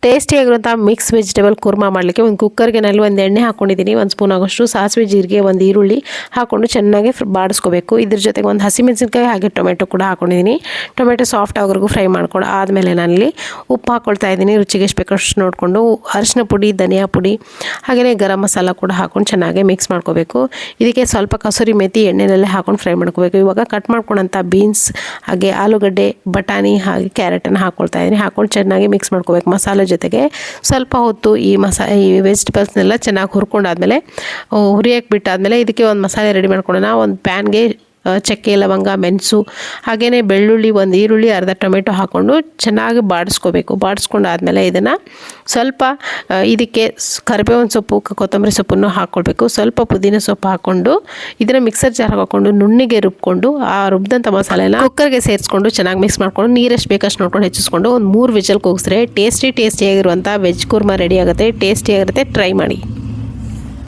ಟೇಸ್ಟಿಯಾಗಿರುವಂಥ mix vegetable Kurma ಮಾಡಲಿಕ್ಕೆ ಒಂದು ಕುಕ್ಕರ್ಗೆ ನಲ್ಲಿ ಒಂದು ಎಣ್ಣೆ ಹಾಕ್ಕೊಂಡಿದ್ದೀನಿ, ಒಂದು ಸ್ಪೂನ್ ಆಗೋಷ್ಟು ಸಾಸಿವೆ ಜೀರಿಗೆ, ಒಂದು ಈರುಳ್ಳಿ ಹಾಕ್ಕೊಂಡು ಚೆನ್ನಾಗಿ ಬಾಡಿಸ್ಕೋಬೇಕು. ಇದ್ರ ಜೊತೆಗೆ ಒಂದು ಹಸಿಮೆಣಸಿನಕಾಯಿ ಹಾಗೆ ಟೊಮೆಟೊ ಕೂಡ ಹಾಕ್ಕೊಂಡಿದ್ದೀನಿ. ಟೊಮೆಟೊ ಸಾಫ್ಟ್ ಆಗೋವರೆಗೂ ಫ್ರೈ ಮಾಡ್ಕೊಂಡು ಆದಮೇಲೆ ನಾನಲ್ಲಿ ಉಪ್ಪು ಹಾಕ್ಕೊಳ್ತಾ ಇದ್ದೀನಿ. ರುಚಿಗೆ ಎಷ್ಟು ಬೇಕಷ್ಟು ನೋಡಿಕೊಂಡು ಅರಿಶಿನ ಪುಡಿ, ಧನಿಯಾ ಪುಡಿ ಹಾಗೆಯೇ ಗರಂ ಮಸಾಲ ಕೂಡ ಹಾಕ್ಕೊಂಡು ಚೆನ್ನಾಗಿ ಮಿಕ್ಸ್ ಮಾಡ್ಕೋಬೇಕು. ಇದಕ್ಕೆ ಸ್ವಲ್ಪ ಕಸೂರಿ ಮೇಥಿ ಎಣ್ಣೆನಲ್ಲೇ ಹಾಕ್ಕೊಂಡು ಫ್ರೈ ಮಾಡ್ಕೋಬೇಕು. ಇವಾಗ ಕಟ್ ಮಾಡ್ಕೊಂಡಂಥ ಬೀನ್ಸ್ ಹಾಗೆ ಆಲೂಗಡ್ಡೆ, ಬಟಾಣಿ ಹಾಗೆ ಕ್ಯಾರೆಟನ್ನು ಹಾಕ್ಕೊಳ್ತಾ ಇದ್ದೀನಿ. ಹಾಕ್ಕೊಂಡು ಚೆನ್ನಾಗಿ ಮಿಕ್ಸ್ ಮಾಡ್ಕೋಬೇಕು. ಮಸಾಲೆ ಜೊತೆಗೆ ಸ್ವಲ್ಪ ಹೊತ್ತು ಈ ವೆಜಿಟೇಬಲ್ಸ್ನೆಲ್ಲ ಚೆನ್ನಾಗಿ ಹುರ್ಕೊಂಡಾದ್ಮೇಲೆ ಹುರಿಯಕ್ಕೆ ಬಿಟ್ಟಾದಮೇಲೆ ಇದಕ್ಕೆ ಒಂದು ಮಸಾಲೆ ರೆಡಿ ಮಾಡ್ಕೊಳ್ಳೋಣ. ಒಂದು ಪ್ಯಾನ್ಗೆ ಚಕ್ಕೆ, ಲವಂಗ, ಮೆಣಸು ಹಾಗೆಯೇ ಬೆಳ್ಳುಳ್ಳಿ, ಒಂದು ಈರುಳ್ಳಿ, ಅರ್ಧ ಟೊಮೆಟೊ ಹಾಕ್ಕೊಂಡು ಚೆನ್ನಾಗಿ ಬಾಡಿಸ್ಕೋಬೇಕು. ಬಾಡಿಸ್ಕೊಂಡಾದ್ಮೇಲೆ ಇದನ್ನು ಸ್ವಲ್ಪ ಇದಕ್ಕೆ ಕರಿಬೇವಿನ ಸೊಪ್ಪು, ಕೊತ್ತಂಬರಿ ಸೊಪ್ಪನ್ನು ಹಾಕ್ಕೊಳ್ಬೇಕು. ಸ್ವಲ್ಪ ಪುದೀನ ಸೊಪ್ಪು ಹಾಕ್ಕೊಂಡು ಇದನ್ನು ಮಿಕ್ಸರ್ ಜಾರ್ಗೆ ಹಾಕ್ಕೊಂಡು ನುಣ್ಣಿಗೆ ರುಬ್ಕೊಂಡು ಆ ರುಬ್ಬಿದಂಥ ಮಸಾಲೆನ ಕುಕ್ಕರ್ಗೆ ಸೇರಿಸ್ಕೊಂಡು ಚೆನ್ನಾಗಿ ಮಿಕ್ಸ್ ಮಾಡ್ಕೊಂಡು ನೀರೆಷ್ಟು ಬೇಕಷ್ಟು ನೋಡ್ಕೊಂಡು ಹೆಚ್ಚಿಸ್ಕೊಂಡು ಒಂದು 3 ವಿಜಲ್ ಕೂಗಿಸ್ರೆ ಟೇಸ್ಟಿಯಾಗಿರುವಂಥ ವೆಜ್ ಕುರ್ಮಾ ರೆಡಿ ಆಗುತ್ತೆ. ಟೇಸ್ಟಿಯಾಗಿರುತ್ತೆ, ಟ್ರೈ ಮಾಡಿ.